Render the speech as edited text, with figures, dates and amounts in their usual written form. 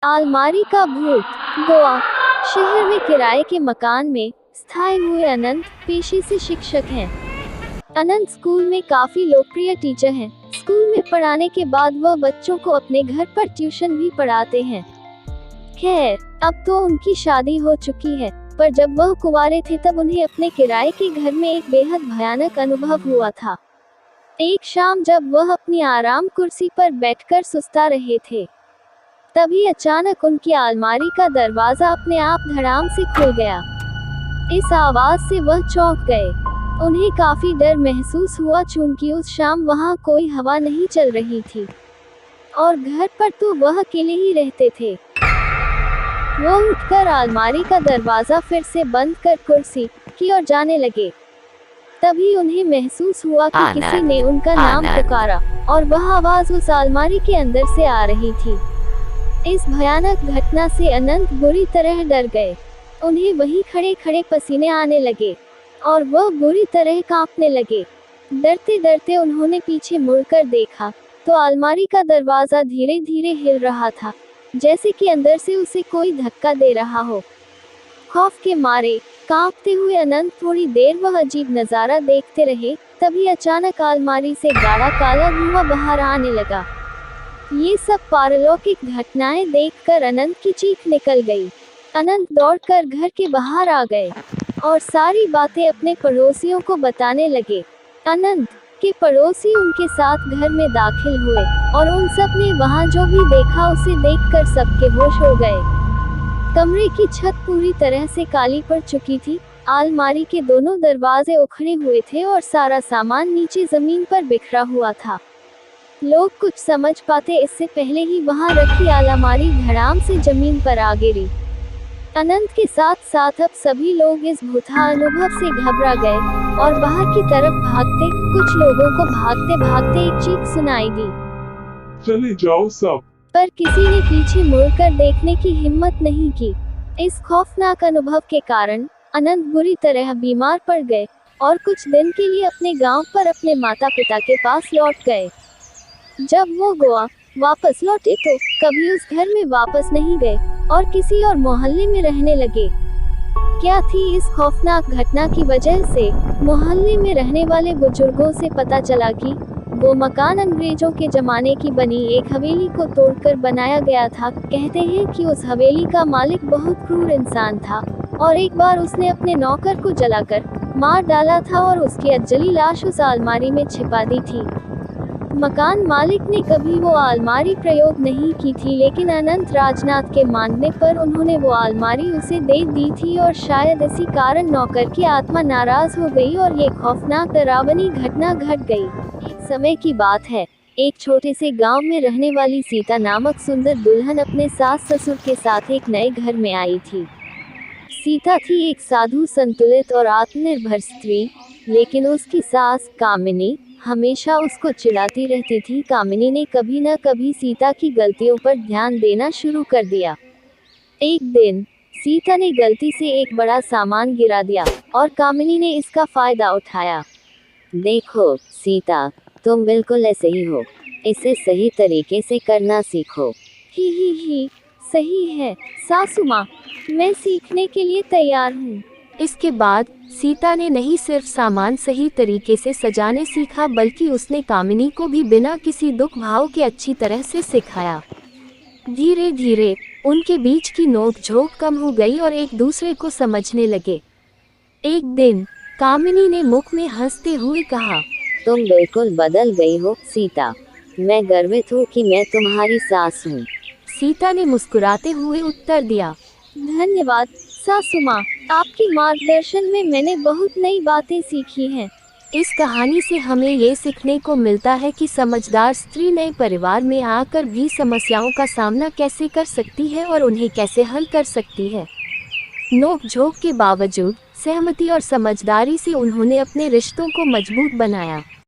अलमारी का भूत। गोवा शहर में किराए के मकान में स्थायी हुए अनंत पेशे से शिक्षक हैं। अनंत स्कूल में काफी लोकप्रिय टीचर हैं। स्कूल में पढ़ाने के बाद वह बच्चों को अपने घर पर ट्यूशन भी पढ़ाते हैं। खैर, अब तो उनकी शादी हो चुकी है, पर जब वह कुंवारे थे तब उन्हें अपने किराए के घर में एक बेहद भयानक अनुभव हुआ था। एक शाम जब वह अपनी आराम कुर्सी पर बैठकर सुस्ता रहे थे, तभी अचानक उनकी अलमारी का दरवाजा अपने आप धड़ाम से खुल गया। इस आवाज से वह चौंक गए। उन्हें काफी डर महसूस हुआ, चूंकि उस शाम वहां कोई हवा नहीं चल रही थी और घर पर तो वह अकेले ही रहते थे। वो उठकर अलमारी का दरवाजा फिर से बंद कर कुर्सी की ओर जाने लगे। तभी उन्हें महसूस हुआ कि किसी ने उनका नाम पुकारा और वह आवाज उस अलमारी के अंदर से आ रही थी। इस भयानक घटना से अनंत बुरी तरह डर गए। उन्हें वहीं खड़े खड़े पसीने आने लगे और वह बुरी तरह कांपने लगे। डरते डरते उन्होंने पीछे मुड़कर देखा तो अलमारी का दरवाजा धीरे धीरे हिल रहा था, जैसे कि अंदर से उसे कोई धक्का दे रहा हो। खौफ के मारे कांपते हुए अनंत थोड़ी देर वह अजीब नजारा देखते रहे। तभी अचानक अलमारी से गाढ़ा काला धुआं बाहर आने लगा। ये सब पारलौकिक घटनाएं देखकर अनंत की चीख निकल गई। अनंत दौड़कर घर के बाहर आ गए और सारी बातें अपने पड़ोसियों को बताने लगे। अनंत के पड़ोसी उनके साथ घर में दाखिल हुए और उन सब ने वहां जो भी देखा उसे देखकर सबके होश हो गए। कमरे की छत पूरी तरह से काली पड़ चुकी थी। अलमारी के दोनों दरवाजे उखड़े हुए थे और सारा सामान नीचे जमीन पर बिखरा हुआ था। लोग कुछ समझ पाते इससे पहले ही वहां रखी अलमारी धड़ाम से जमीन पर आ गिरी। अनंत के साथ साथ अब सभी लोग इस भूता अनुभव से घबरा गए और बाहर की तरफ भागते कुछ लोगों को भागते भागते एक चीख सुनाई दी, चले जाओ सब। पर किसी ने पीछे मुड़कर देखने की हिम्मत नहीं की। इस खौफनाक अनुभव के कारण अनंत बुरी तरह बीमार पड़ गए और कुछ दिन के लिए अपने गांव पर अपने माता पिता के पास लौट गए। जब वो गोवा वापस लौटे तो कभी उस घर में वापस नहीं गए और किसी और मोहल्ले में रहने लगे। क्या थी इस खौफनाक घटना की वजह से मोहल्ले में रहने वाले बुजुर्गों से पता चला कि वो मकान अंग्रेजों के जमाने की बनी एक हवेली को तोड़कर बनाया गया था। कहते हैं कि उस हवेली का मालिक बहुत क्रूर इंसान था और एक बार उसने अपने नौकर को जलाकर मार डाला था और उसकी अजली लाश उस अलमारी में छिपा दी थी। मकान मालिक ने कभी वो अलमारी प्रयोग नहीं की थी, लेकिन अनंत राजनाथ के मांगने पर उन्होंने वो अलमारी उसे दे दी थी और शायद इसी कारण नौकर की आत्मा नाराज हो गई और ये खौफनाक डरावनी घटना घट गई। एक समय की बात है, एक छोटे से गांव में रहने वाली सीता नामक सुंदर दुल्हन अपने सास ससुर के साथ एक नए घर में आई थी। सीता थी एक साधु, संतुलित और आत्मनिर्भर स्त्री, लेकिन उसकी सास कामिनी हमेशा उसको चिढ़ाती रहती थी। कामिनी ने कभी न कभी सीता की गलतियों पर ध्यान देना शुरू कर दिया। एक दिन सीता ने गलती से एक बड़ा सामान गिरा दिया और कामिनी ने इसका फायदा उठाया। देखो सीता, तुम बिल्कुल ऐसे ही हो, इसे सही तरीके से करना सीखो। ही, सही है सासू माँ, मैं सीखने के लिए तैयार हूँ। इसके बाद सीता ने नहीं सिर्फ सामान सही तरीके से सजाने सीखा, बल्कि उसने कामिनी को भी बिना किसी दुख भाव के अच्छी तरह से सिखाया। धीरे धीरे उनके बीच की नोक-झोंक कम हो गई और एक दूसरे को समझने लगे। एक दिन कामिनी ने मुख में हंसते हुए कहा, तुम बिल्कुल बदल गई हो सीता, मैं गर्वित हूँ कि मैं तुम्हारी सास हूँ। सीता ने मुस्कुराते हुए उत्तर दिया, धन्यवाद सासू माँ, आपके मार्गदर्शन में मैंने बहुत नई बातें सीखी हैं। इस कहानी से हमें ये सीखने को मिलता है कि समझदार स्त्री नए परिवार में आकर भी समस्याओं का सामना कैसे कर सकती है और उन्हें कैसे हल कर सकती है। नोक-झोंक के बावजूद सहमति और समझदारी से उन्होंने अपने रिश्तों को मजबूत बनाया।